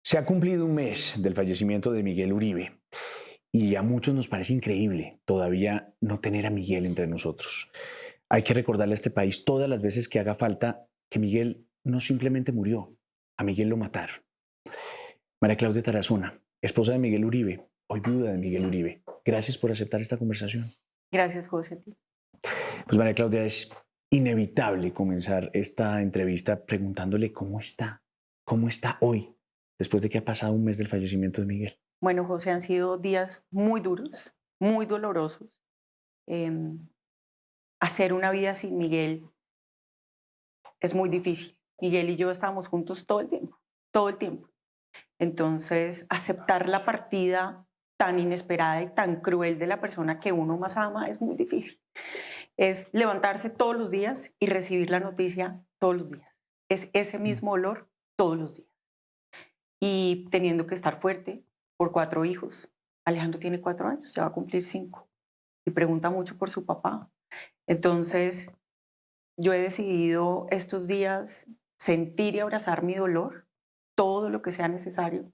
Se ha cumplido un mes del fallecimiento de Miguel Uribe y a muchos nos parece increíble todavía no tener a Miguel entre nosotros. Hay que recordarle a este país todas las veces que haga falta que Miguel no simplemente murió, a Miguel lo mataron. María Claudia Tarazona, esposa de Miguel Uribe, hoy viuda de Miguel Uribe. Gracias por aceptar esta conversación. Gracias, José, a ti. Pues María Claudia, es inevitable comenzar esta entrevista preguntándole cómo está hoy, después de que ha pasado un mes del fallecimiento de Miguel. Bueno, José, han sido días muy duros, muy dolorosos. Em, Hacer una vida sin Miguel es muy difícil. Miguel y yo estábamos juntos todo el tiempo, todo el tiempo. Entonces, aceptar la partida tan inesperada y tan cruel de la persona que uno más ama es muy difícil. Es levantarse todos los días y recibir la noticia todos los días. Es ese mismo olor todos los días. Y teniendo que estar fuerte por 4 hijos. Alejandro tiene 4 años, ya va a cumplir 5 y pregunta mucho por su papá. Entonces, yo he decidido estos días sentir y abrazar mi dolor, todo lo que sea necesario,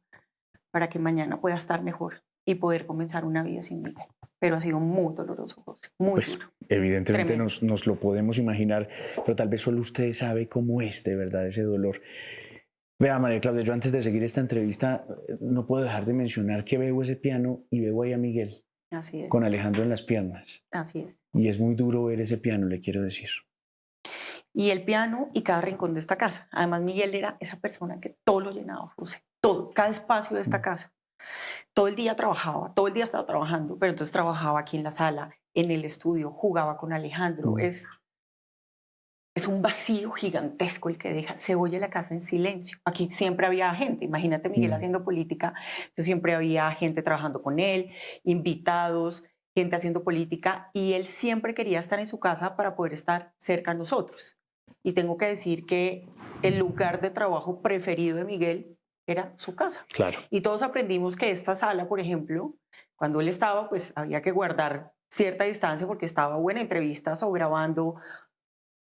para que mañana pueda estar mejor y poder comenzar una vida sin Miguel. Pero ha sido muy doloroso, José, muy Pues duro, evidentemente tremendo. nos lo podemos imaginar, pero tal vez solo usted sabe cómo es de verdad ese dolor. Vea, María Claudia, yo antes de seguir esta entrevista no puedo dejar de mencionar que veo ese piano y veo ahí a Miguel Así con es, Alejandro en las piernas. así es. Y es muy duro ver ese piano, le quiero decir. Y el piano y cada rincón de esta casa. Además, Miguel era esa persona que todo lo llenaba, José, todo, cada espacio de esta Mm. casa. Todo el día trabajaba, todo el día estaba trabajando, pero entonces trabajaba aquí en la sala, en el estudio, jugaba con Alejandro. Mm. Es un vacío gigantesco el que deja. Se oye la casa en silencio. Aquí siempre había gente. Imagínate Miguel Mm. haciendo política. Entonces siempre había gente trabajando con él, invitados, gente haciendo política. Y él siempre quería estar en su casa para poder estar cerca a nosotros. Y tengo que decir que el lugar de trabajo preferido de Miguel era su casa. Claro. Y todos aprendimos que esta sala, por ejemplo, cuando él estaba, pues había que guardar cierta distancia porque estaba o en entrevistas o grabando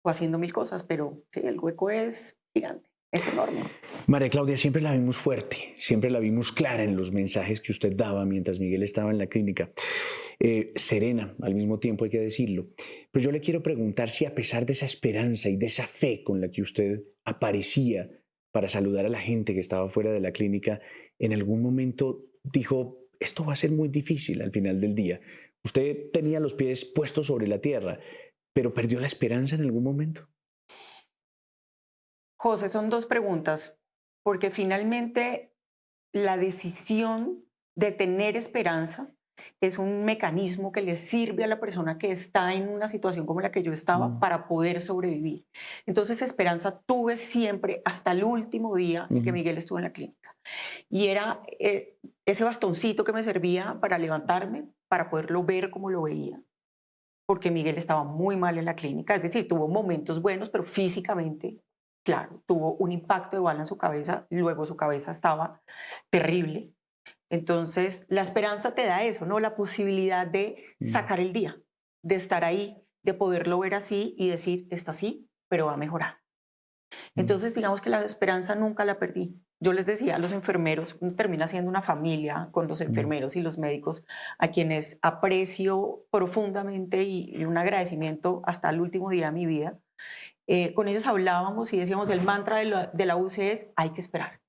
o haciendo mil cosas, pero sí, el hueco es gigante, es enorme. María Claudia, siempre la vimos fuerte, siempre la vimos clara en los mensajes que usted daba mientras Miguel estaba en la clínica. Serena, al mismo tiempo hay que decirlo. Pero yo le quiero preguntar si a pesar de esa esperanza y de esa fe con la que usted aparecía para saludar a la gente que estaba fuera de la clínica, en algún momento dijo, esto va a ser muy difícil al final del día. Usted tenía los pies puestos sobre la tierra, pero perdió la esperanza en algún momento. José, son dos preguntas, porque finalmente la decisión de tener esperanza es un mecanismo que le sirve a la persona que está en una situación como la que yo estaba Mm. para poder sobrevivir. Entonces, esperanza tuve siempre hasta el último día en que Ujú. Miguel estuvo en la clínica. Y era ese bastoncito que me servía para levantarme, para poderlo ver como lo veía, porque Miguel estaba muy mal en la clínica, es decir, tuvo momentos buenos, pero físicamente, claro, tuvo un impacto de bala en su cabeza, luego su cabeza estaba terrible. Entonces, la esperanza te da eso, ¿no? La posibilidad de Mm. sacar el día, de estar ahí, de poderlo ver así y decir, está así, pero va a mejorar. Mm. Entonces, digamos que la esperanza nunca la perdí. Yo les decía a los enfermeros, uno termina siendo una familia con los Mm. enfermeros y los médicos, a quienes aprecio profundamente y un agradecimiento hasta el último día de mi vida. Con ellos hablábamos y decíamos, el mantra de la UCE es, hay que esperar.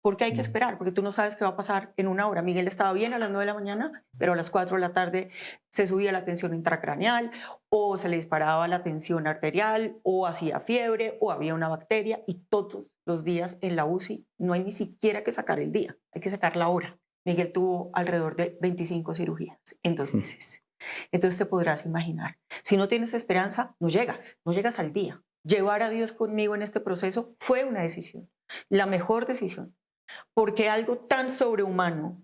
¿Por qué hay que Mm. esperar? Porque tú no sabes qué va a pasar en una hora. Miguel estaba bien a las 9 de la mañana, pero a las 4 de la tarde se subía la tensión intracraneal, o se le disparaba la tensión arterial, o hacía fiebre, o había una bacteria, y todos los días en la UCI no hay ni siquiera que sacar el día, hay que sacar la hora. Miguel tuvo alrededor de 25 cirugías en 2 meses. Entonces te podrás imaginar, si no tienes esperanza, no llegas al día. Llevar a Dios conmigo en este proceso fue una decisión, la mejor decisión, porque algo tan sobrehumano,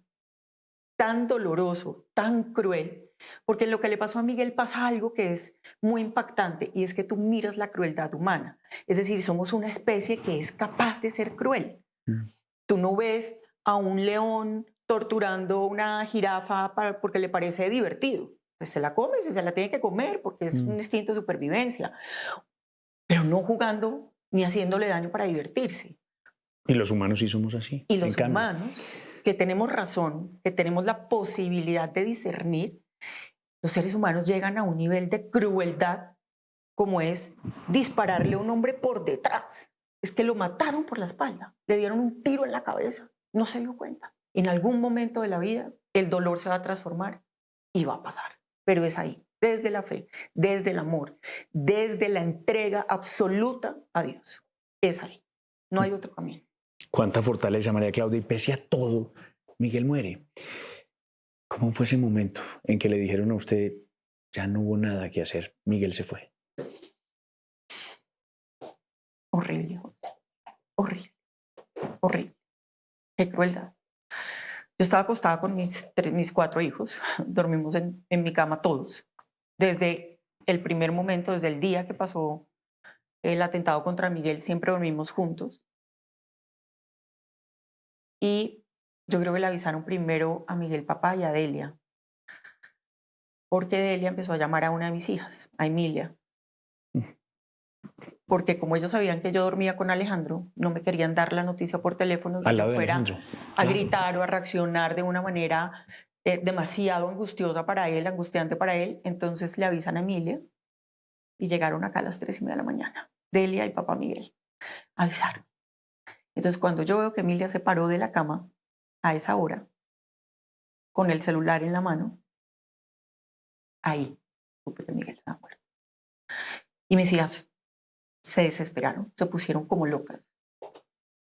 tan doloroso, tan cruel, porque lo que le pasó a Miguel pasa algo que es muy impactante y es que tú miras la crueldad humana. Es decir, somos una especie que es capaz de ser cruel. Mm. Tú no ves a un león torturando una jirafa porque le parece divertido. Pues se la come, si se la tiene que comer porque es un Mm. instinto de supervivencia, pero no jugando ni haciéndole daño para divertirse. Y los humanos sí somos así. Y en los cambio. humanos, que tenemos razón, que tenemos la posibilidad de discernir, los seres humanos llegan a un nivel de crueldad como es dispararle a un hombre por detrás. Es que lo mataron por la espalda, le dieron un tiro en la cabeza, no se dio cuenta. En algún momento de la vida el dolor se va a transformar y va a pasar, pero es ahí, desde la fe, desde el amor, desde la entrega absoluta a Dios. Es ahí, no hay otro camino. Cuánta fortaleza, María Claudia, y pese a todo, Miguel muere. ¿Cómo fue ese momento en que le dijeron a usted, ya no hubo nada que hacer, Miguel se fue? Horrible, horrible, horrible. Qué crueldad. Yo estaba acostada con mis 4 hijos, dormimos en mi cama todos, desde el primer momento, desde el día que pasó el atentado contra Miguel, siempre dormimos juntos. Y yo creo que le avisaron primero a Miguel papá y a Delia, porque Delia empezó a llamar a una de mis hijas, a Emilia, porque como ellos sabían que yo dormía con Alejandro, no me querían dar la noticia por teléfono y Al que yo lado de fuera Alejandro. a Claro. gritar o a reaccionar de una manera demasiado angustiosa para él, angustiante para él. Entonces le avisan a Emilia y llegaron acá a las 3:30 de la mañana, Delia y papá Miguel, avisaron. Entonces cuando yo veo que Emilia se paró de la cama a esa hora, con el celular en la mano, ahí supe que Miguel estaba muerto. Y mis hijas se desesperaron, se pusieron como locas,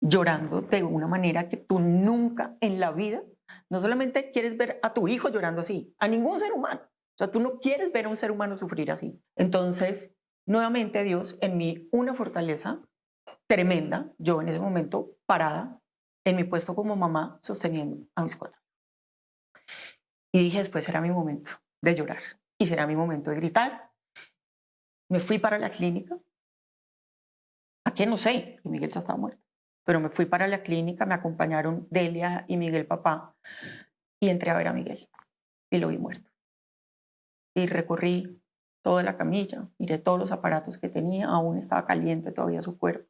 llorando de una manera que tú nunca en la vida, no solamente quieres ver a tu hijo llorando así, a ningún ser humano. O sea, tú no quieres ver a un ser humano sufrir así. Entonces, nuevamente Dios en mí una fortaleza tremenda, yo en ese momento parada en mi puesto como mamá sosteniendo a mis 4. Y dije, después será mi momento de llorar y será mi momento de gritar. Me fui para la clínica. ¿A qué? No sé, que Miguel ya estaba muerto. Pero me fui para la clínica, me acompañaron Delia y Miguel papá y entré a ver a Miguel y lo vi muerto. Y recorrí toda la camilla, miré todos los aparatos que tenía, aún estaba caliente todavía su cuerpo.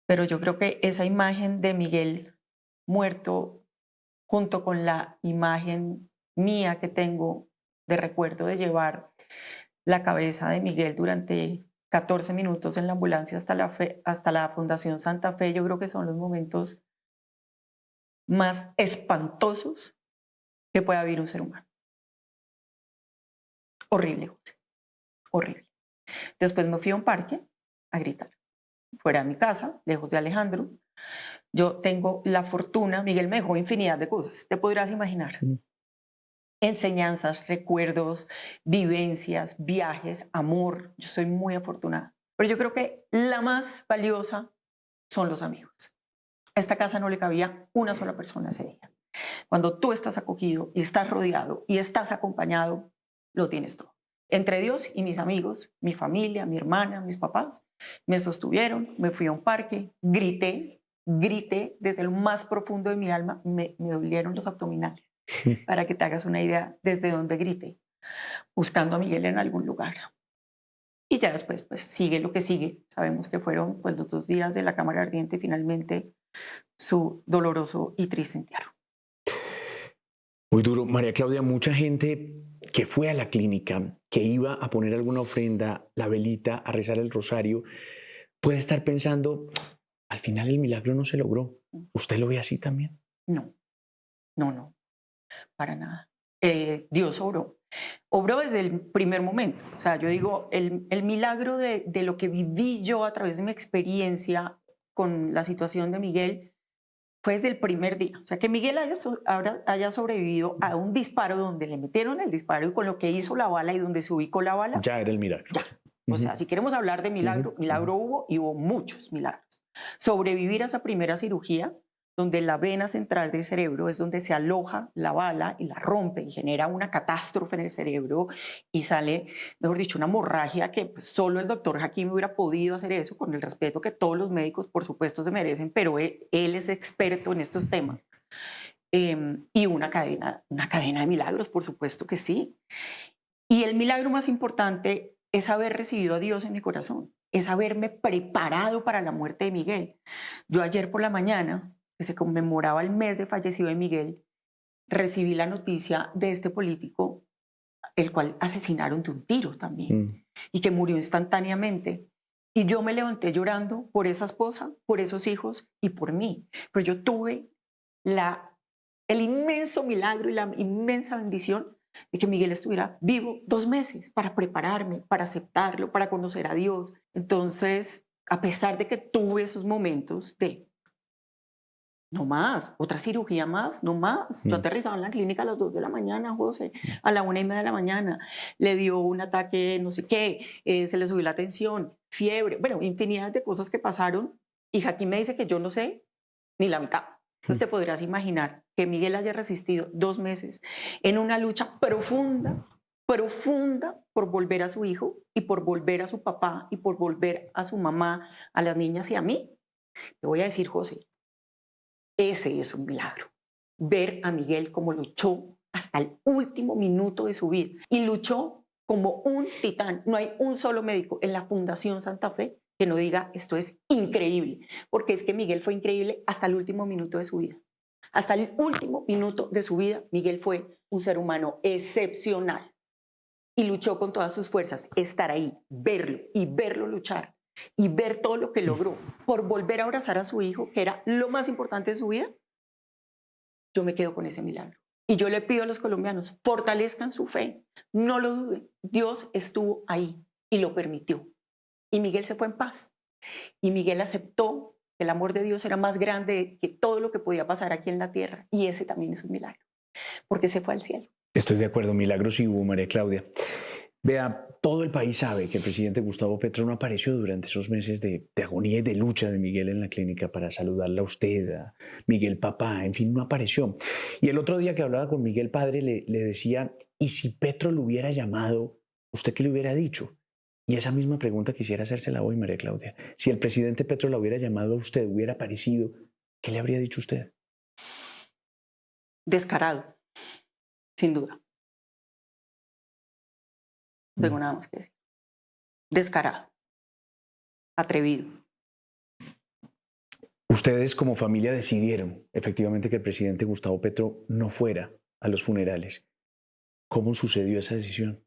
Pero yo creo que esa imagen de Miguel muerto junto con la imagen mía que tengo de recuerdo de llevar la cabeza de Miguel durante 14 minutos en la ambulancia hasta la Fundación Santa Fe, yo creo que son los momentos más espantosos que pueda vivir un ser humano. Horrible, José, horrible. Después me fui a un parque a gritar, fuera de mi casa, lejos de Alejandro. Yo tengo la fortuna, Miguel me dejó infinidad de cosas, te podrás imaginar. Enseñanzas, recuerdos, vivencias, viajes, amor. Yo soy muy afortunada. Pero yo creo que la más valiosa son los amigos. A esta casa no le cabía una sola persona ese día. Cuando tú estás acogido y estás rodeado y estás acompañado, lo tienes todo. Entre Dios y mis amigos, mi familia, mi hermana, mis papás, me sostuvieron, me fui a un parque, grité desde lo más profundo de mi alma, me dolieron los abdominales, para que te hagas una idea desde dónde grité, buscando a Miguel en algún lugar. Y ya después, pues sigue lo que sigue. Sabemos que fueron pues, los 2 días de la cámara ardiente y finalmente su doloroso y triste entierro. Muy duro. María Claudia, mucha gente que fue a la clínica, que iba a poner alguna ofrenda, la velita, a rezar el rosario, puede estar pensando, al final el milagro no se logró. ¿Usted lo ve así también? No, no, para nada. Dios obró. Obró desde el primer momento. O sea, yo digo, el milagro de lo que viví yo a través de mi experiencia con la situación de Miguel fue desde el primer día. O sea, que Miguel haya sobrevivido a un disparo donde le metieron el disparo y con lo que hizo la bala y donde se ubicó la bala. Ya era el milagro. Ya. O sea, si queremos hablar de milagro, milagro hubo y hubo muchos milagros. Sobrevivir a esa primera cirugía, donde la vena central del cerebro es donde se aloja la bala y la rompe y genera una catástrofe en el cerebro y sale, mejor dicho, una hemorragia que pues, solo el doctor Hakim hubiera podido hacer eso, con el respeto que todos los médicos, por supuesto, se merecen, pero él es experto en estos temas. Y una cadena de milagros, por supuesto que sí. Y el milagro más importante es haber recibido a Dios en mi corazón. es haberme preparado para la muerte de Miguel. Yo ayer por la mañana, que se conmemoraba el mes de fallecido de Miguel, recibí la noticia de este político, el cual asesinaron de un tiro también, y que murió instantáneamente. Y yo me levanté llorando por esa esposa, por esos hijos y por mí. Pero yo tuve el inmenso milagro y la inmensa bendición de que Miguel estuviera vivo 2 meses para prepararme, para aceptarlo, para conocer a Dios. Entonces, a pesar de que tuve esos momentos de no más, otra cirugía más, no más. Yo aterrizaba en la clínica a las 2 de la mañana, José, a la 1:30 de la mañana. Le dio un ataque, no sé qué, se le subió la tensión, fiebre, bueno, infinidad de cosas que pasaron. Y Jaquín me dice que yo no sé ni la mitad. Entonces te podrás imaginar que Miguel haya resistido 2 meses en una lucha profunda, profunda por volver a su hijo y por volver a su papá y por volver a su mamá, a las niñas y a mí. Te voy a decir, José, ese es un milagro. Ver a Miguel cómo luchó hasta el último minuto de su vida y luchó como un titán. No hay un solo médico en la Fundación Santa Fe que no diga esto es increíble, porque es que Miguel fue increíble hasta el último minuto de su vida. Hasta el último minuto de su vida, Miguel fue un ser humano excepcional y luchó con todas sus fuerzas. Estar ahí, verlo y verlo luchar y ver todo lo que logró por volver a abrazar a su hijo, que era lo más importante de su vida, yo me quedo con ese milagro. Y yo le pido a los colombianos, fortalezcan su fe, no lo duden. Dios estuvo ahí y lo permitió. Y Miguel se fue en paz. Y Miguel aceptó que el amor de Dios era más grande que todo lo que podía pasar aquí en la tierra. Y ese también es un milagro, porque se fue al cielo. Estoy de acuerdo, milagros sí hubo, María Claudia. Vea, todo el país sabe que el presidente Gustavo Petro no apareció durante esos meses de agonía y de lucha de Miguel en la clínica para saludarla a usted, a Miguel papá, en fin, no apareció. Y el otro día que hablaba con Miguel padre le decía, ¿y si Petro lo hubiera llamado, usted qué le hubiera dicho? Y esa misma pregunta quisiera hacérsela hoy, María Claudia. Si el presidente Petro la hubiera llamado a usted, hubiera aparecido, ¿qué le habría dicho usted? Descarado, sin duda. No tengo nada más que decir. Descarado, atrevido. Ustedes como familia decidieron efectivamente que el presidente Gustavo Petro no fuera a los funerales. ¿Cómo sucedió esa decisión?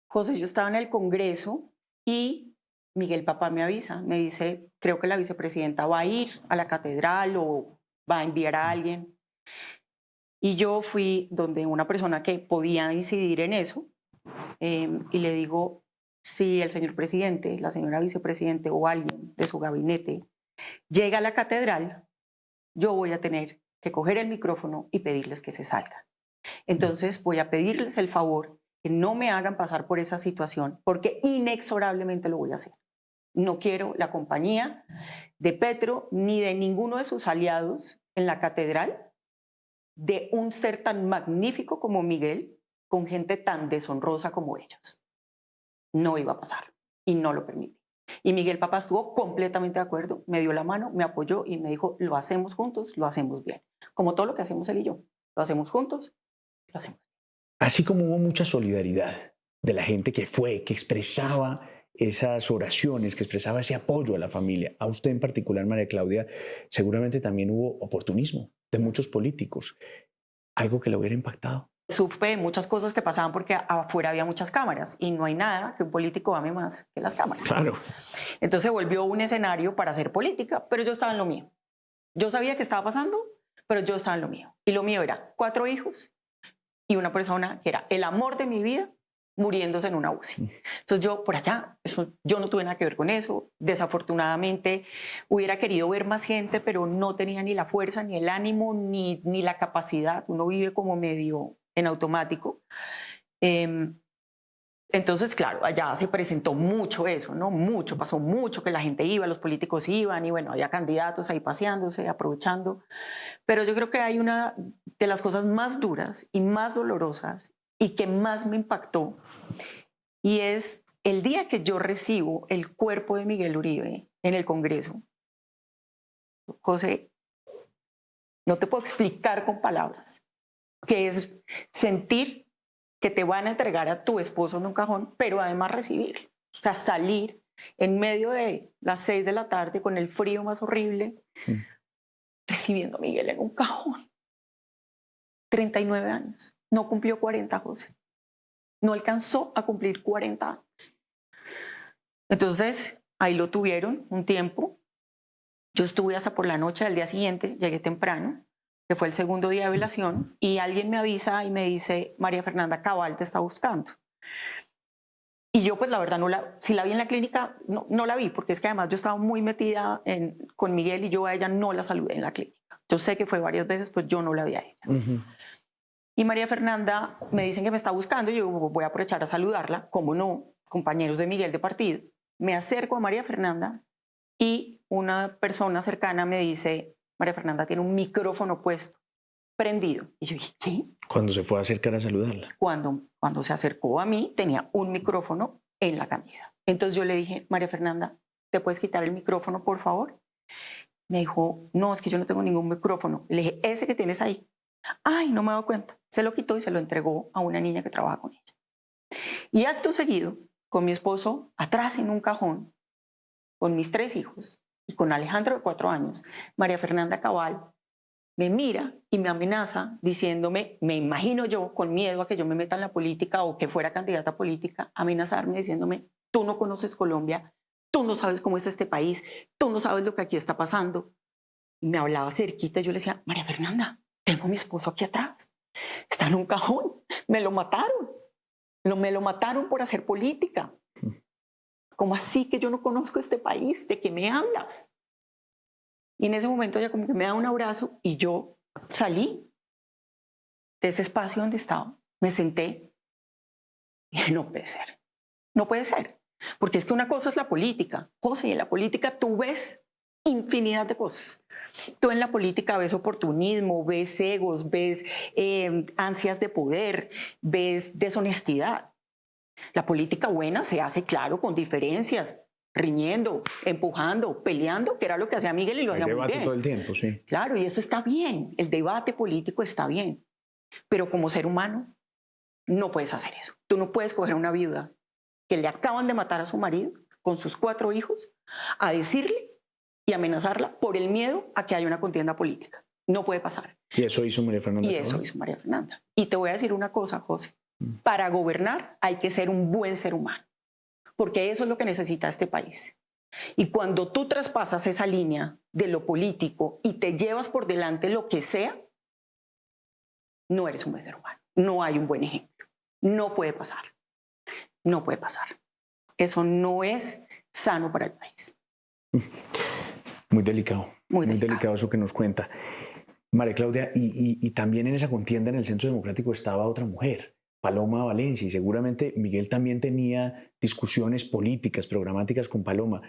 José, yo estaba en el Congreso y Miguel papá me avisa, me dice, creo que la vicepresidenta va a ir a la catedral o va a enviar a alguien. Y yo fui donde una persona que podía incidir en eso y le digo, si el señor presidente, la señora vicepresidente o alguien de su gabinete llega a la catedral, yo voy a tener que coger el micrófono y pedirles que se salgan. Entonces voy a pedirles el favor que no me hagan pasar por esa situación, porque inexorablemente lo voy a hacer. No quiero la compañía de Petro ni de ninguno de sus aliados en la catedral, de un ser tan magnífico como Miguel, con gente tan deshonrosa como ellos. No iba a pasar y no lo permití. Y Miguel papá estuvo completamente de acuerdo, me dio la mano, me apoyó y me dijo, lo hacemos juntos, lo hacemos bien. Como todo lo que hacemos él y yo, lo hacemos juntos, lo hacemos. Así como hubo mucha solidaridad de la gente que fue, que expresaba esas oraciones, que expresaba ese apoyo a la familia, a usted en particular, María Claudia, seguramente también hubo oportunismo de muchos políticos, algo que le hubiera impactado. Supe muchas cosas que pasaban porque afuera había muchas cámaras y no hay nada que un político ame más que las cámaras. Claro. Entonces se volvió un escenario para hacer política, pero yo estaba en lo mío. Yo sabía qué estaba pasando, pero yo estaba en lo mío. Y lo mío era 4 hijos y una persona que era el amor de mi vida muriéndose en una UCI. Entonces yo por allá, yo no tuve nada que ver con eso. Desafortunadamente hubiera querido ver más gente, pero no tenía ni la fuerza, ni el ánimo, ni la capacidad. Uno vive como medio en automático. Entonces, claro, allá se presentó mucho eso, ¿no? Mucho, pasó mucho que la gente iba, los políticos iban y bueno, había candidatos ahí paseándose, aprovechando. Pero yo creo que hay una de las cosas más duras y más dolorosas y que más me impactó y es el día que yo recibo el cuerpo de Miguel Uribe en el Congreso. José, no te puedo explicar con palabras qué es sentir que te van a entregar a tu esposo en un cajón, pero además recibir, o sea, salir en medio de las 6 de la tarde, con el frío más horrible, recibiendo a Miguel en un cajón. 39 años. No cumplió 40, José. No alcanzó a cumplir 40 años. Entonces, ahí lo tuvieron un tiempo. Yo estuve hasta por la noche del día siguiente, llegué temprano, que fue el segundo día de velación, y alguien me avisa y me dice, María Fernanda Cabal te está buscando. Y yo, pues la verdad, si la vi en la clínica, no la vi, porque es que además yo estaba muy metida con Miguel y yo a ella no la saludé en la clínica. Yo sé que fue varias veces, pues yo no la vi a ella. Y María Fernanda me dicen que me está buscando, y yo voy a aprovechar a saludarla, como no, compañeros de Miguel de partido. Me acerco a María Fernanda y una persona cercana me dice, María Fernanda tiene un micrófono puesto, prendido. Y yo dije, ¿qué? Cuando se fue a acercar a saludarla. Cuando se acercó a mí, tenía un micrófono en la camisa. Entonces yo le dije, María Fernanda, ¿te puedes quitar el micrófono, por favor? Me dijo, no, es que yo no tengo ningún micrófono. Le dije, ese que tienes ahí. Ay, no me he dado cuenta. Se lo quitó y se lo entregó a una niña que trabaja con ella. Y acto seguido, con mi esposo atrás en un cajón, con mis 3 hijos y con Alejandro de 4 años, María Fernanda Cabal me mira y me amenaza diciéndome, me imagino yo, con miedo a que yo me meta en la política o que fuera candidata política, amenazarme diciéndome, tú no conoces Colombia, tú no sabes cómo es este país, tú no sabes lo que aquí está pasando. Y me hablaba cerquita y yo le decía, María Fernanda, tengo a mi esposo aquí atrás, está en un cajón, me lo mataron. Me lo mataron por hacer política. ¿Cómo así que yo no conozco este país? ¿De qué me hablas? Y en ese momento ella como que me da un abrazo y yo salí de ese espacio donde estaba, me senté y dije, no puede ser, no puede ser. Porque es que una cosa es la política, José, y en la política tú ves infinidad de cosas. Tú en la política ves oportunismo, ves egos, ves ansias de poder, ves deshonestidad. La política buena se hace, claro, con diferencias, riñendo, empujando, peleando, que era lo que hacía Miguel y lo hacía muy bien. Hay debate todo el tiempo, sí. Claro, y eso está bien, el debate político está bien, pero como ser humano no puedes hacer eso. Tú no puedes coger a una viuda que le acaban de matar a su marido con sus 4 hijos a decirle y amenazarla por el miedo a que haya una contienda política. No puede pasar. Y eso hizo María Fernanda. Y eso hizo María Fernanda. Y te voy a decir una cosa, José. Para gobernar hay que ser un buen ser humano, porque eso es lo que necesita este país. Y cuando tú traspasas esa línea de lo político y te llevas por delante lo que sea, no eres un buen ser humano. No hay un buen ejemplo. No puede pasar. No puede pasar. Eso no es sano para el país. Muy delicado. Muy delicado eso que nos cuenta. María Claudia, y también en esa contienda en el Centro Democrático estaba otra mujer, Paloma Valencia, y seguramente Miguel también tenía discusiones políticas, programáticas con Paloma.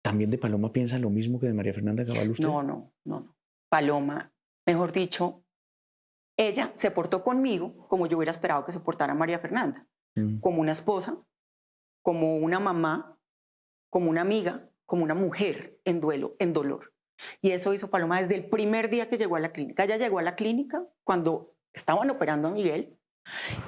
¿También de Paloma piensa lo mismo que de María Fernanda Cabal usted? No. Paloma, mejor dicho, ella se portó conmigo como yo hubiera esperado que se portara María Fernanda, como una esposa, como una mamá, como una amiga, como una mujer en duelo, en dolor. Y eso hizo Paloma desde el primer día que llegó a la clínica. Ella llegó a la clínica cuando estaban operando a Miguel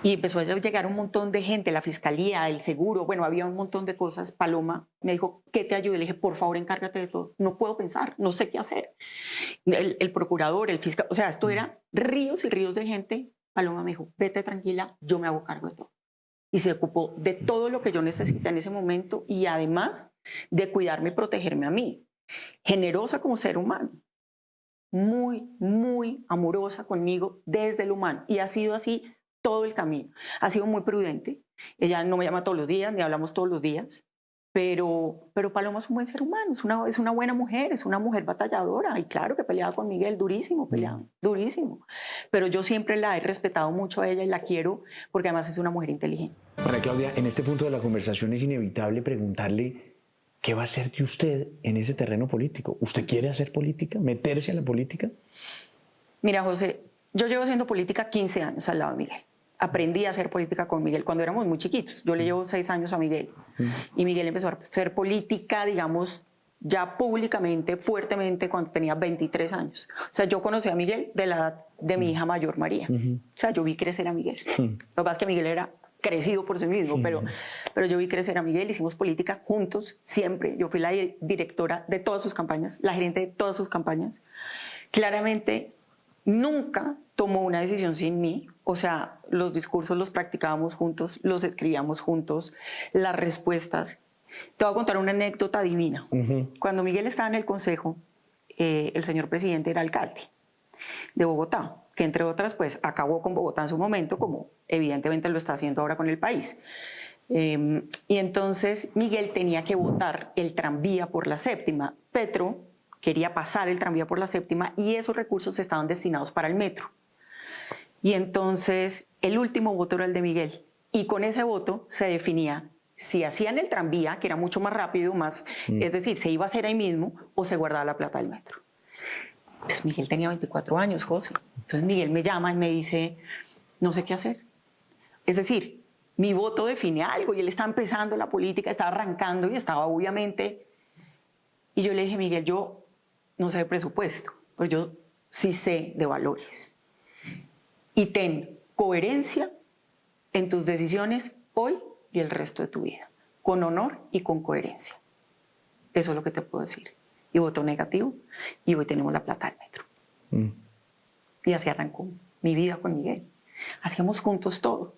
y empezó a llegar un montón de gente, la fiscalía, el seguro, bueno, había un montón de cosas. Paloma me dijo, ¿qué te ayude? Le dije, por favor, encárgate de todo. No puedo pensar, no sé qué hacer. El procurador, el fiscal, o sea, esto era ríos y ríos de gente. Paloma me dijo, vete tranquila, yo me hago cargo de todo. Y se ocupó de todo lo que yo necesité en ese momento y además de cuidarme y protegerme a mí. Generosa como ser humano, muy, muy amorosa conmigo desde el humano. Y ha sido así todo el camino. Ha sido muy prudente. Ella no me llama todos los días, ni hablamos todos los días. Pero Paloma es un buen ser humano, es una buena mujer, es una mujer batalladora. Y claro que peleaba con Miguel, durísimo, peleaba, durísimo. Pero yo siempre la he respetado mucho a ella y la quiero porque además es una mujer inteligente. María Claudia, en este punto de la conversación es inevitable preguntarle ¿qué va a hacer de usted en ese terreno político? ¿Usted quiere hacer política? ¿Meterse a la política? Mira, José, yo llevo haciendo política 15 años al lado de Miguel. Aprendí a hacer política con Miguel cuando éramos muy chiquitos. Yo le llevo 6 años a Miguel. Y Miguel empezó a hacer política, digamos, ya públicamente, fuertemente, cuando tenía 23 años. O sea, yo conocí a Miguel de la edad de mi hija mayor, María. O sea, yo vi crecer a Miguel. Lo que pasa es que Miguel era crecido por sí mismo, pero yo vi crecer a Miguel, hicimos política juntos, siempre. Yo fui la directora de todas sus campañas, la gerente de todas sus campañas. Claramente, nunca tomó una decisión sin mí. O sea, los discursos los practicábamos juntos, los escribíamos juntos, las respuestas. Te voy a contar una anécdota divina. Cuando Miguel estaba en el consejo, el señor presidente era alcalde de Bogotá, que entre otras pues acabó con Bogotá en su momento, como evidentemente lo está haciendo ahora con el país. Y entonces Miguel tenía que votar el tranvía por la séptima. Petro quería pasar el tranvía por la séptima y esos recursos estaban destinados para el metro. Y entonces el último voto era el de Miguel. Y con ese voto se definía si hacían el tranvía, que era mucho más rápido, es decir, se iba a hacer ahí mismo, o se guardaba la plata del metro. Pues Miguel tenía 24 años, José. Entonces Miguel me llama y me dice, no sé qué hacer. Es decir, mi voto define algo y él estaba empezando la política, estaba arrancando y estaba obviamente... Y yo le dije, Miguel, yo no sé de presupuesto, pero yo sí sé de valores. Y ten coherencia en tus decisiones hoy y el resto de tu vida, con honor y con coherencia. Eso es lo que te puedo decir. Y votó negativo y hoy tenemos la plata del metro. Y así arrancó mi vida con Miguel. Hacíamos juntos todo.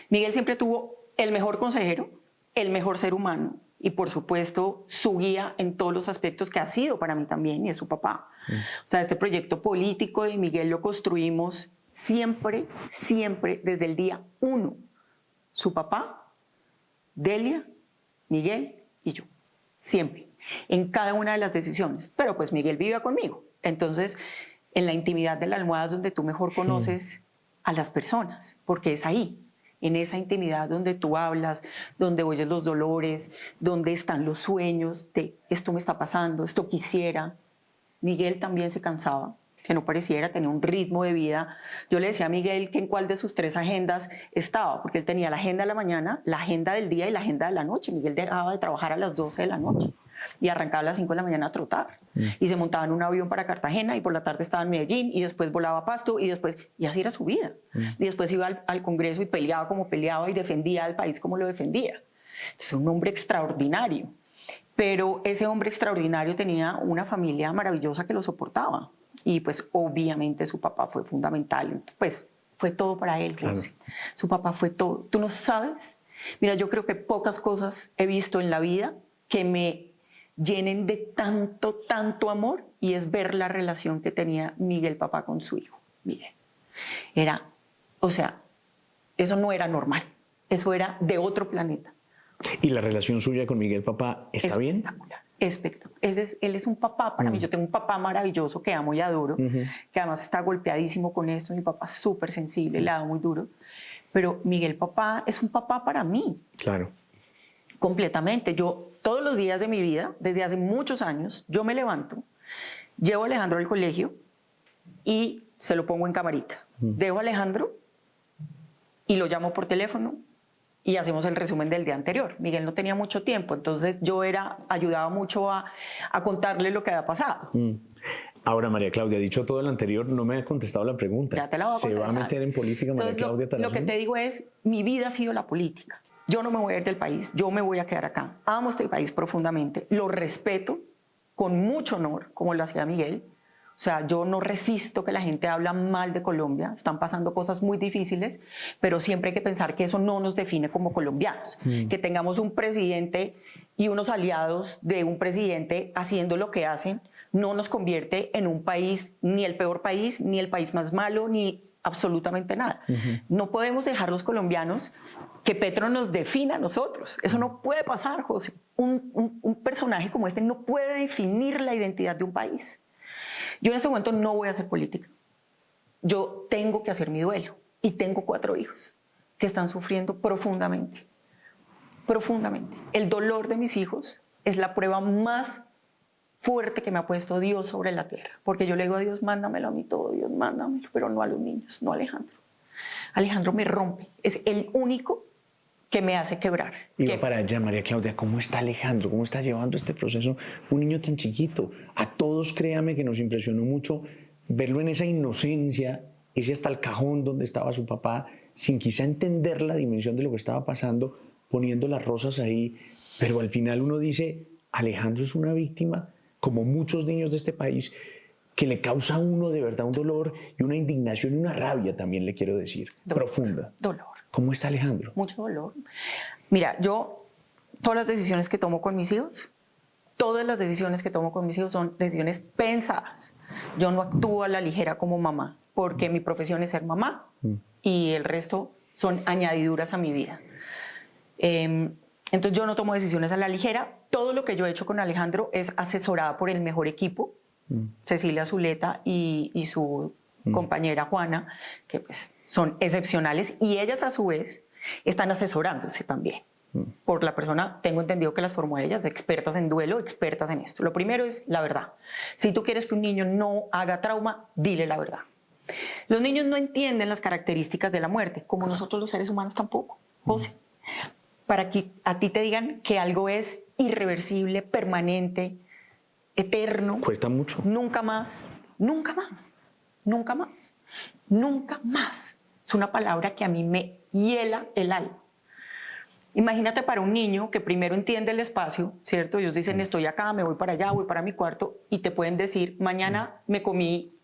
Miguel siempre tuvo el mejor consejero, el mejor ser humano y por supuesto su guía en todos los aspectos que ha sido para mí también y es su papá. O sea, este proyecto político de Miguel lo construimos siempre, siempre desde el día 1. Su papá, Delia, Miguel y yo. Siempre. En cada una de las decisiones. Pero pues Miguel vivía conmigo. Entonces, en la intimidad de la almohada es donde tú mejor conoces a las personas, porque es ahí, en esa intimidad donde tú hablas, donde oyes los dolores, donde están los sueños de esto me está pasando, esto quisiera. Miguel también se cansaba, que no pareciera, tenía un ritmo de vida. Yo le decía a Miguel que en cuál de sus 3 agendas estaba, porque él tenía la agenda de la mañana, la agenda del día y la agenda de la noche. Miguel dejaba de trabajar a las 12 de la noche y arrancaba a las 5 de la mañana a trotar. Y se montaba en un avión para Cartagena y por la tarde estaba en Medellín y después volaba a Pasto y así era su vida. Y después iba al Congreso y peleaba como peleaba y defendía al país como lo defendía. Entonces, un hombre extraordinario. Pero ese hombre extraordinario tenía una familia maravillosa que lo soportaba. Y pues obviamente su papá fue fundamental. Pues fue todo para él. Claro. Su papá fue todo. Tú no sabes. Mira, yo creo que pocas cosas he visto en la vida que me llenen de tanto, tanto amor y es ver la relación que tenía Miguel papá con su hijo. Miguel. Era, o sea, eso no era normal. Eso era de otro planeta. ¿Y la relación suya con Miguel papá está bien? Espectacular. Espectacular. Él es un papá para mí. Yo tengo un papá maravilloso que amo y adoro, que además está golpeadísimo con esto. Mi papá es súper sensible, le ha dado muy duro. Pero Miguel papá es un papá para mí. Claro. Completamente. Yo todos los días de mi vida, desde hace muchos años, yo me levanto, llevo a Alejandro al colegio y se lo pongo en camarita. Dejo a Alejandro y lo llamo por teléfono y hacemos el resumen del día anterior. Miguel no tenía mucho tiempo, entonces yo ayudaba mucho a contarle lo que había pasado. Ahora, María Claudia, dicho todo lo anterior, no me ha contestado la pregunta. Ya te la voy a contestar. ¿Se va a meter en política María Claudia Tarazona? Lo que te digo es, mi vida ha sido la política. Yo no me voy a ir del país, yo me voy a quedar acá. Amo este país profundamente, lo respeto con mucho honor, como lo hacía Miguel. O sea, yo no resisto que la gente habla mal de Colombia, están pasando cosas muy difíciles, pero siempre hay que pensar que eso no nos define como colombianos. Que tengamos un presidente y unos aliados de un presidente haciendo lo que hacen, no nos convierte en un país, ni el peor país, ni el país más malo, ni absolutamente nada. No podemos dejar los colombianos que Petro nos defina a nosotros. Eso no puede pasar, José. Un personaje como este no puede definir la identidad de un país. Yo en este momento no voy a hacer política. Yo tengo que hacer mi duelo y tengo 4 hijos que están sufriendo profundamente. Profundamente. El dolor de mis hijos es la prueba más fuerte que me ha puesto Dios sobre la tierra. Porque yo le digo a Dios, mándamelo a mí todo, Dios, mándamelo, pero no a los niños, no a Alejandro. Alejandro me rompe. Es el único que me hace quebrar. Y va para allá, María Claudia, ¿cómo está Alejandro? ¿Cómo está llevando este proceso? Un niño tan chiquito. A todos, créame, que nos impresionó mucho verlo en esa inocencia, ese hasta el cajón donde estaba su papá, sin quizá entender la dimensión de lo que estaba pasando, poniendo las rosas ahí, pero al final uno dice, Alejandro es una víctima, como muchos niños de este país, que le causa a uno de verdad un dolor y una indignación y una rabia también, le quiero decir, profunda. Dolor. ¿Cómo está Alejandro? Mucho dolor. Mira, yo, todas las decisiones que tomo con mis hijos, todas las decisiones que tomo con mis hijos son decisiones pensadas. Yo no actúo a la ligera como mamá, porque mi profesión es ser mamá y el resto son añadiduras a mi vida. Entonces yo no tomo decisiones a la ligera. Todo lo que yo he hecho con Alejandro es asesorada por el mejor equipo, Cecilia Zuleta y su compañera Juana, que pues son excepcionales, y ellas a su vez están asesorándose también por la persona, tengo entendido que las formó ellas, expertas en duelo, expertas en esto. Lo primero es la verdad. Si tú quieres que un niño no haga trauma, dile la verdad. Los niños no entienden las características de la muerte, como nosotros los seres humanos tampoco, José. Para que a ti te digan que algo es irreversible, permanente, eterno. Cuesta mucho. Nunca más, nunca más, nunca más, nunca más. Es una palabra que a mí me hiela el alma. Imagínate para un niño que primero entiende el espacio, ¿cierto? Ellos dicen, estoy acá, me voy para allá, voy para mi cuarto, y te pueden decir, mañana me comí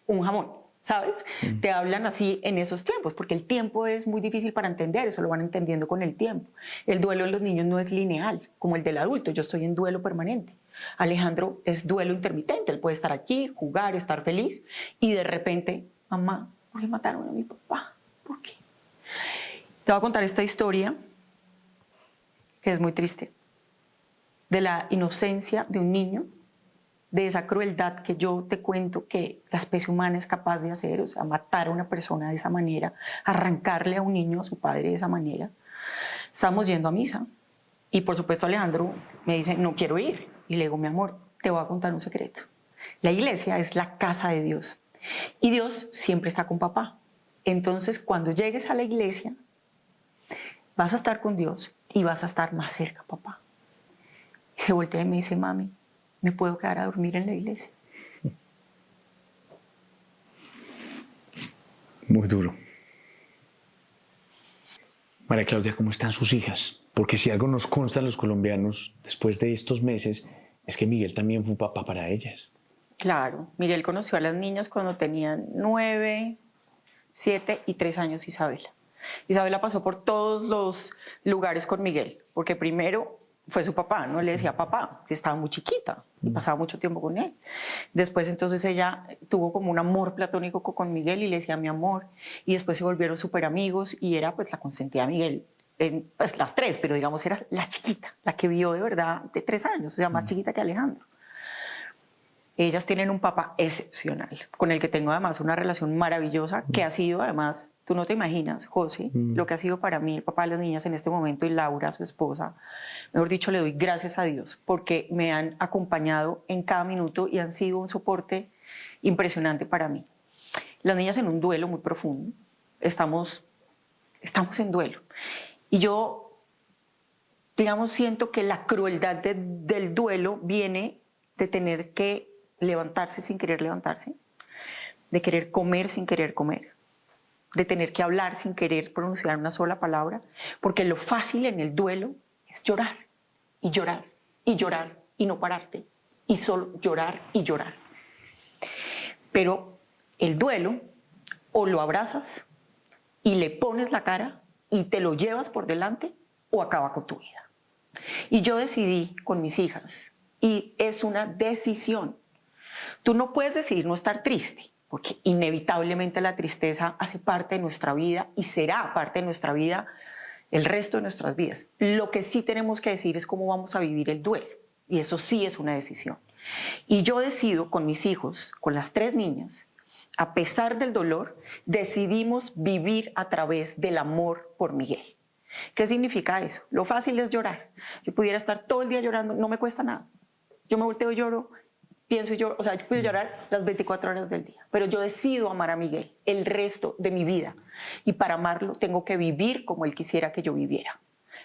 un jamón, ¿sabes? Te hablan así en esos tiempos, porque el tiempo es muy difícil para entender, eso lo van entendiendo con el tiempo. El duelo en los niños no es lineal, como el del adulto, yo estoy en duelo permanente. Alejandro es duelo intermitente, él puede estar aquí, jugar, estar feliz, y de repente, mamá, ¿por qué mataron a mi papá? ¿Por qué? Te voy a contar esta historia, que es muy triste, de la inocencia de un niño, de esa crueldad que yo te cuento que la especie humana es capaz de hacer, o sea, matar a una persona de esa manera, arrancarle a un niño a su padre de esa manera. Estábamos yendo a misa y por supuesto Alejandro me dice, no quiero ir. Y le digo, mi amor, te voy a contar un secreto. La iglesia es la casa de Dios y Dios siempre está con papá. Entonces, cuando llegues a la iglesia, vas a estar con Dios y vas a estar más cerca, papá. Y se voltea y me dice, mami, ¿me puedo quedar a dormir en la iglesia? Muy duro. María Claudia, ¿cómo están sus hijas? Porque si algo nos consta a los colombianos después de estos meses, es que Miguel también fue un papá para ellas. Claro, Miguel conoció a las niñas cuando tenían 9, 7 y 3 años Isabela. Isabela pasó por todos los lugares con Miguel, porque primero fue su papá, no le decía papá, que estaba muy chiquita y pasaba mucho tiempo con él. Después entonces ella tuvo como un amor platónico con Miguel y le decía mi amor, y después se volvieron súper amigos y era pues la consentida de Miguel, pues las tres, pero digamos era la chiquita, la que vio de verdad de 3 años, o sea, más chiquita que Alejandro. Ellas tienen un papá excepcional, con el que tengo además una relación maravillosa, que ha sido además, tú no te imaginas, José, lo que ha sido para mí el papá de las niñas en este momento y Laura, su esposa. Mejor dicho, le doy gracias a Dios porque me han acompañado en cada minuto y han sido un soporte impresionante para mí. Las niñas en un duelo muy profundo, estamos en duelo. Y yo, digamos, siento que la crueldad del duelo viene de tener que levantarse sin querer levantarse, de querer comer sin querer comer, de tener que hablar sin querer pronunciar una sola palabra, porque lo fácil en el duelo es llorar y llorar y llorar y no pararte y solo llorar y llorar. Pero el duelo o lo abrazas y le pones la cara y te lo llevas por delante o acaba con tu vida. Y yo decidí con mis hijas, y es una decisión. Tú no puedes decidir no estar triste, porque inevitablemente la tristeza hace parte de nuestra vida y será parte de nuestra vida el resto de nuestras vidas. Lo que sí tenemos que decir es cómo vamos a vivir el duelo, y eso sí es una decisión. Y yo decido con mis hijos, con las 3 niñas, a pesar del dolor, decidimos vivir a través del amor por Miguel. ¿Qué significa eso? Lo fácil es llorar. Yo pudiera estar todo el día llorando, no me cuesta nada. Yo me volteo y lloro, pienso y lloro, o sea, yo puedo llorar las 24 horas del día, pero yo decido amar a Miguel el resto de mi vida. Y para amarlo tengo que vivir como él quisiera que yo viviera.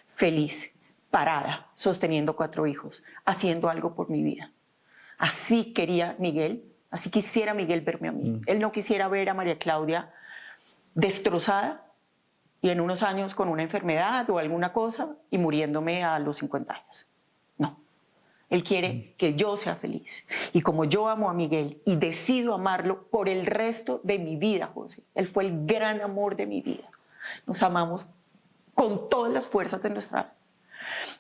Feliz, parada, sosteniendo 4 hijos, haciendo algo por mi vida. Así quería Miguel, así quisiera Miguel verme a mí. Él no quisiera ver a María Claudia destrozada y en unos años con una enfermedad o alguna cosa y muriéndome a los 50 años. No. Él quiere que yo sea feliz. Y como yo amo a Miguel y decido amarlo por el resto de mi vida, José, él fue el gran amor de mi vida. Nos amamos con todas las fuerzas de nuestra alma.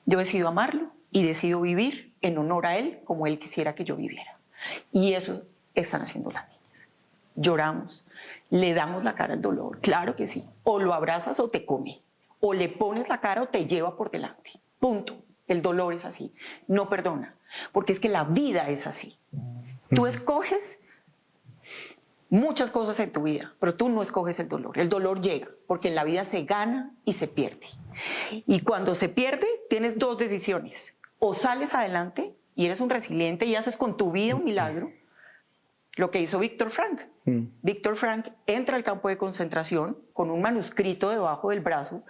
Yo decido amarlo y decido vivir en honor a él como él quisiera que yo viviera. Y eso están haciendo las niñas. Lloramos, le damos la cara al dolor, claro que sí. O lo abrazas o te come, o le pones la cara o te lleva por delante. Punto. El dolor es así, no perdona, porque es que la vida es así. Tú escoges muchas cosas en tu vida, pero tú no escoges el dolor. El dolor llega, porque en la vida se gana y se pierde. Y cuando se pierde, tienes dos decisiones. O sales adelante y eres un resiliente y haces con tu vida un milagro, lo que hizo Víctor Frank. Víctor Frank entra al campo de concentración con un manuscrito debajo del brazo.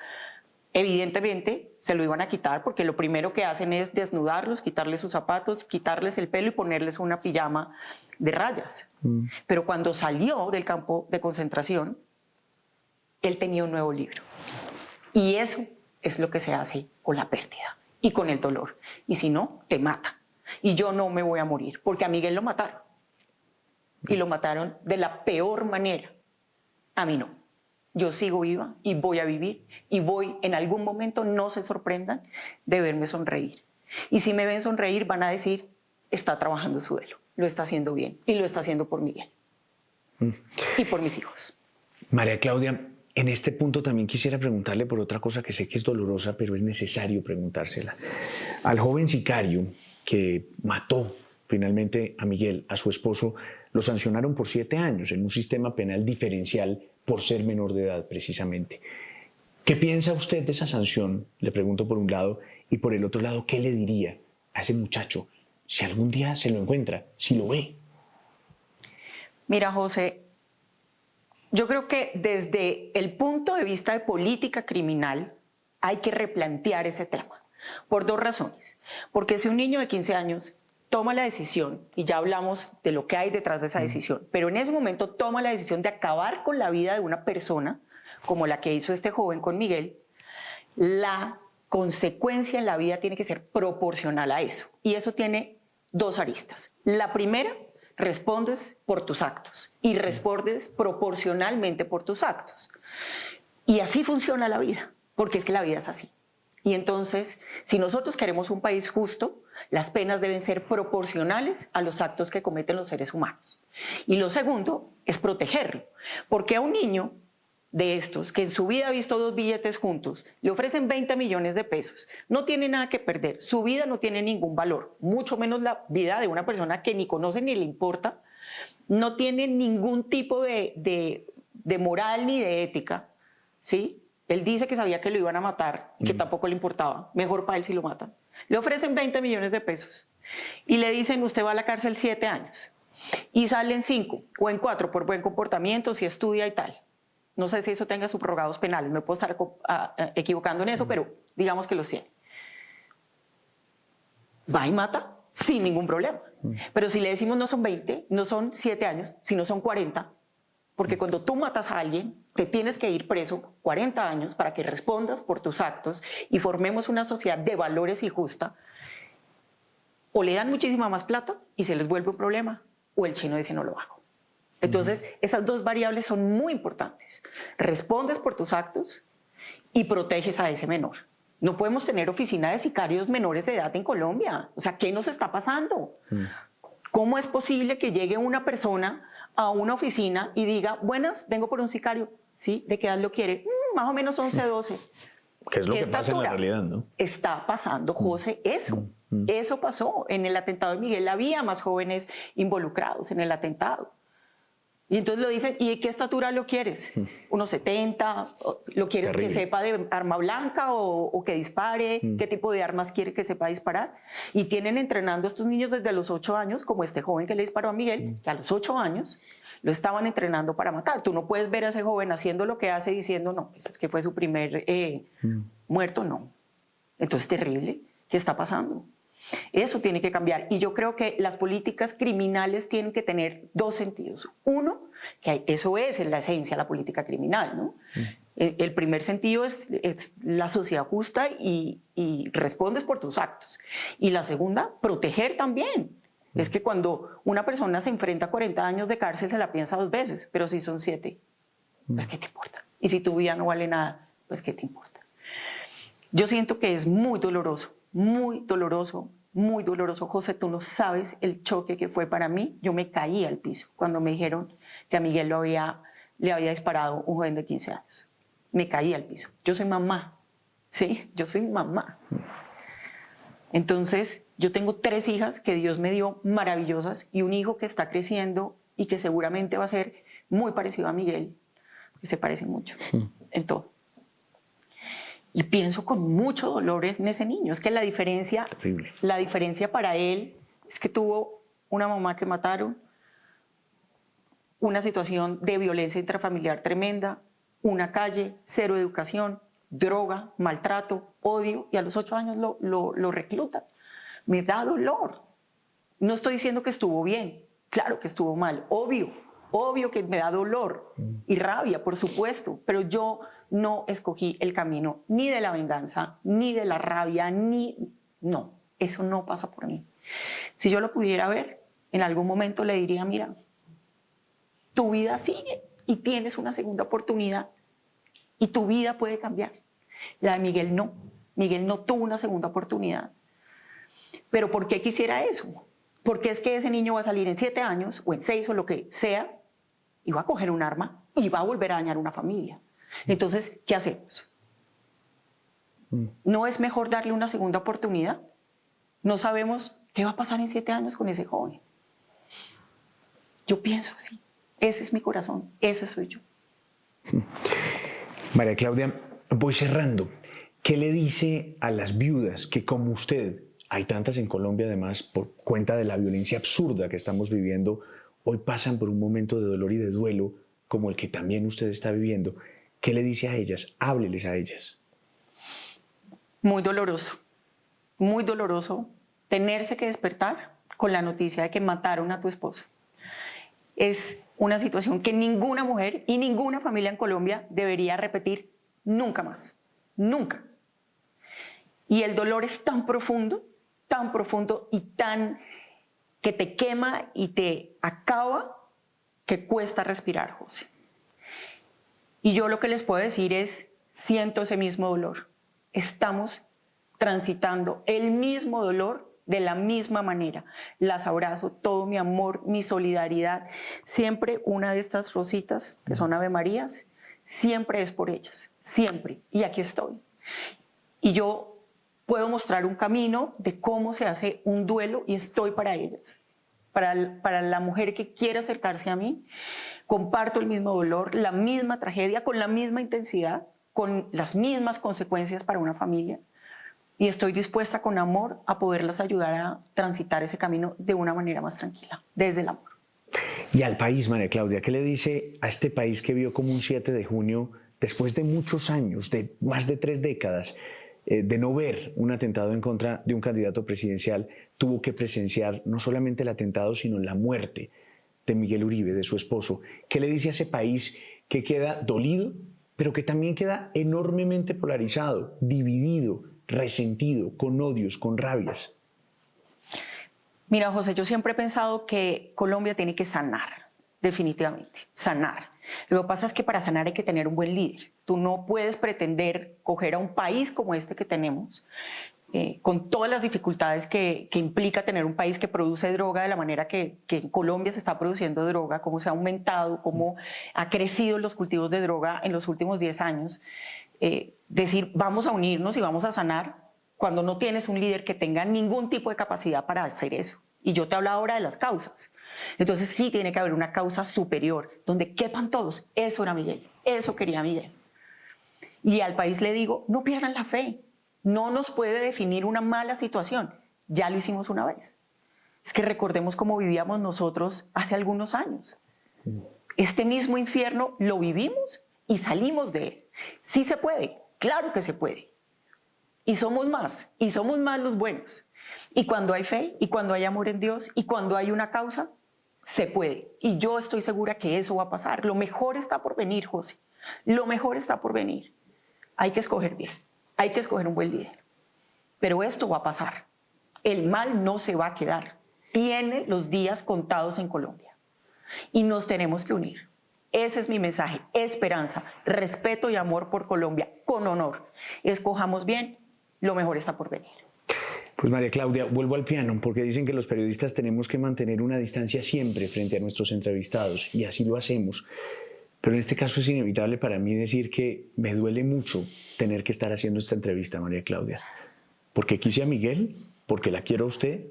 Evidentemente se lo iban a quitar porque lo primero que hacen es desnudarlos, quitarles sus zapatos, quitarles el pelo y ponerles una pijama de rayas. Pero cuando salió del campo de concentración, él tenía un nuevo libro. Y eso es lo que se hace con la pérdida y con el dolor. Y si no, te mata. Y yo no me voy a morir porque a Miguel lo mataron. Y lo mataron de la peor manera. A mí no. Yo sigo viva y voy a vivir y voy, en algún momento, no se sorprendan de verme sonreír. Y si me ven sonreír van a decir, está trabajando su duelo, lo está haciendo bien y lo está haciendo por Miguel y por mis hijos. María Claudia, en este punto también quisiera preguntarle por otra cosa que sé que es dolorosa, pero es necesario preguntársela. Al joven sicario que mató finalmente a Miguel, a su esposo, lo sancionaron por 7 años en un sistema penal diferencial por ser menor de edad, precisamente. ¿Qué piensa usted de esa sanción? Le pregunto por un lado, y por el otro lado, ¿qué le diría a ese muchacho si algún día se lo encuentra, si lo ve? Mira, José, yo creo que desde el punto de vista de política criminal hay que replantear ese tema, por 2 razones. Porque si un niño de 15 años toma la decisión, y ya hablamos de lo que hay detrás de esa decisión, pero en ese momento toma la decisión de acabar con la vida de una persona, como la que hizo este joven con Miguel, la consecuencia en la vida tiene que ser proporcional a eso. Y eso tiene 2 aristas. La primera, respondes por tus actos y respondes proporcionalmente por tus actos. Y así funciona la vida, porque es que la vida es así. Y entonces, si nosotros queremos un país justo, las penas deben ser proporcionales a los actos que cometen los seres humanos. Y lo segundo es protegerlo, porque a un niño de estos, que en su vida ha visto 2 billetes juntos, le ofrecen 20 millones de pesos, no tiene nada que perder, su vida no tiene ningún valor, mucho menos la vida de una persona que ni conoce ni le importa, no tiene ningún tipo de moral ni de ética, ¿sí? Él dice que sabía que lo iban a matar y que tampoco le importaba. Mejor para él si lo matan. Le ofrecen 20 millones de pesos y le dicen, usted va a la cárcel 7 años. Y salen 5 o en 4 por buen comportamiento, si estudia y tal. No sé si eso tenga subrogados penales, me puedo estar equivocando en eso, pero digamos que los tiene. Va y mata sin ningún problema. Pero si le decimos no son 20, no son 7 años, sino son 40, porque cuando tú matas a alguien, te tienes que ir preso 40 años para que respondas por tus actos y formemos una sociedad de valores y justa, o le dan muchísima más plata y se les vuelve un problema, o el chino dice no lo hago. Entonces, esas 2 variables son muy importantes. Respondes por tus actos y proteges a ese menor. No podemos tener oficina de sicarios menores de edad en Colombia. O sea, ¿qué nos está pasando? ¿Cómo es posible que llegue una persona a una oficina y diga, buenas, vengo por un sicario? ¿Sí? ¿De qué edad lo quiere? Más o menos 11, 12. ¿Qué es lo que pasa en la realidad, no? Está pasando, José, eso. Eso pasó. En el atentado de Miguel había más jóvenes involucrados en el atentado. Y entonces lo dicen, ¿y de qué estatura lo quieres? ¿Unos 70? ¿Lo quieres Terrible. que sepa de arma blanca o que dispare? ¿Qué tipo de armas quiere que sepa disparar? Y tienen entrenando a estos niños desde los 8 años, como este joven que le disparó a Miguel, que a los 8 años lo estaban entrenando para matar. Tú no puedes ver a ese joven haciendo lo que hace diciendo, no, pues es que fue su primer muerto, no. Entonces, terrible. ¿Qué está pasando? Eso tiene que cambiar. Y yo creo que las políticas criminales tienen que tener dos sentidos. Uno, que eso es en la esencia la política criminal, ¿no? El primer sentido es la sociedad justa y respondes por tus actos. Y la segunda, proteger también. Es que cuando una persona se enfrenta a 40 años de cárcel, se la piensa 2 veces, pero si son 7, pues ¿qué te importa? Y si tu vida no vale nada, pues ¿qué te importa? Yo siento que es muy doloroso, muy doloroso, muy doloroso. José, tú no sabes el choque que fue para mí. Yo me caí al piso cuando me dijeron que a Miguel le había disparado un joven de 15 años. Me caí al piso. Yo soy mamá, ¿sí? Yo soy mamá. Entonces, yo tengo 3 hijas que Dios me dio maravillosas y un hijo que está creciendo y que seguramente va a ser muy parecido a Miguel, que se parece mucho en todo. Y pienso con mucho dolor en ese niño. Es que la diferencia para él es que tuvo una mamá que mataron, una situación de violencia intrafamiliar tremenda, una calle, 0 educación, droga, maltrato, odio, y a los 8 años lo reclutan. Me da dolor. No estoy diciendo que estuvo bien, claro que estuvo mal, obvio que me da dolor y rabia, por supuesto, pero yo no escogí el camino ni de la venganza, ni de la rabia, no, eso no pasa por mí. Si yo lo pudiera ver, en algún momento le diría, mira, tu vida sigue y tienes una segunda oportunidad y tu vida puede cambiar. La de Miguel no tuvo una segunda oportunidad. ¿Pero por qué quisiera eso? Porque es que ese niño va a salir en 7 años o en 6 o lo que sea y va a coger un arma y va a volver a dañar una familia. Entonces, ¿qué hacemos? ¿No es mejor darle una segunda oportunidad? No sabemos qué va a pasar en 7 años con ese joven. Yo pienso así. Ese es mi corazón, ese soy yo. María Claudia, voy cerrando. ¿Qué le dice a las viudas que, como usted, hay tantas en Colombia además por cuenta de la violencia absurda que estamos viviendo, hoy pasan por un momento de dolor y de duelo como el que también usted está viviendo? ¿Qué le dice a ellas? Hábleles a ellas. Muy doloroso tenerse que despertar con la noticia de que mataron a tu esposo. Es una situación que ninguna mujer y ninguna familia en Colombia debería repetir nunca más, nunca. Y el dolor es tan profundo y tan que te quema y te acaba que cuesta respirar, José. Y yo lo que les puedo decir es, siento ese mismo dolor. Estamos transitando el mismo dolor de la misma manera. Las abrazo, todo mi amor, mi solidaridad. Siempre una de estas rositas, que son Ave Marías, siempre es por ellas, siempre. Y aquí estoy. Y yo puedo mostrar un camino de cómo se hace un duelo y estoy para ellas. Para la mujer que quiere acercarse a mí, comparto el mismo dolor, la misma tragedia, con la misma intensidad, con las mismas consecuencias para una familia. Y estoy dispuesta con amor a poderlas ayudar a transitar ese camino de una manera más tranquila, desde el amor. Y al país, María Claudia, ¿qué le dice a este país que vio como un 7 de junio, después de muchos años, de más de 3 décadas, de no ver un atentado en contra de un candidato presidencial, tuvo que presenciar no solamente el atentado, sino la muerte de Miguel Uribe, de su esposo? ¿Qué le dice a ese país que queda dolido, pero que también queda enormemente polarizado, dividido, resentido, con odios, con rabias? Mira, José, yo siempre he pensado que Colombia tiene que sanar, definitivamente, sanar. Lo que pasa es que para sanar hay que tener un buen líder. Tú no puedes pretender coger a un país como este que tenemos, con todas las dificultades que implica tener un país que produce droga de la manera que en Colombia se está produciendo droga, cómo se ha aumentado, cómo ha crecido los cultivos de droga en los últimos 10 años. Decir vamos a unirnos y vamos a sanar cuando no tienes un líder que tenga ningún tipo de capacidad para hacer eso. Y yo te hablo ahora de las causas. Entonces sí tiene que haber una causa superior donde quepan todos. Eso era Miguel, eso quería Miguel. Y al país le digo, no pierdan la fe. No nos puede definir una mala situación. Ya lo hicimos una vez. Es que recordemos cómo vivíamos nosotros hace algunos años. Este mismo infierno lo vivimos y salimos de él. Sí se puede, claro que se puede. Y somos más los buenos. Y cuando hay fe, y cuando hay amor en Dios, y cuando hay una causa, se puede. Y yo estoy segura que eso va a pasar. Lo mejor está por venir, José. Lo mejor está por venir. Hay que escoger bien. Hay que escoger un buen líder. Pero esto va a pasar. El mal no se va a quedar. Tiene los días contados en Colombia. Y nos tenemos que unir. Ese es mi mensaje. Esperanza, respeto y amor por Colombia, con honor. Escojamos bien, lo mejor está por venir. Pues María Claudia, vuelvo al piano, porque dicen que los periodistas tenemos que mantener una distancia siempre frente a nuestros entrevistados, y así lo hacemos. Pero en este caso es inevitable para mí decir que me duele mucho tener que estar haciendo esta entrevista, María Claudia. Porque quise a Miguel, porque la quiero a usted,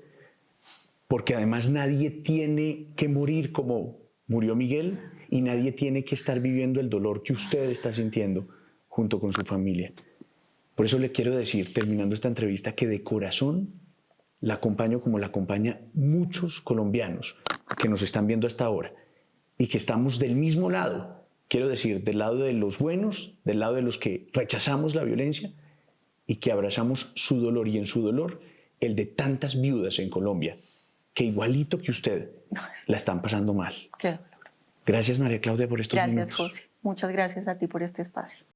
porque además nadie tiene que morir como murió Miguel y nadie tiene que estar viviendo el dolor que usted está sintiendo junto con su familia. Por eso le quiero decir, terminando esta entrevista, que de corazón la acompaño como la acompaña muchos colombianos que nos están viendo hasta ahora y que estamos del mismo lado. Quiero decir, del lado de los buenos, del lado de los que rechazamos la violencia y que abrazamos su dolor, y en su dolor el de tantas viudas en Colombia que igualito que usted la están pasando mal. Qué dolor. Gracias, María Claudia, por estos minutos. Gracias, José. Muchas gracias a ti por este espacio.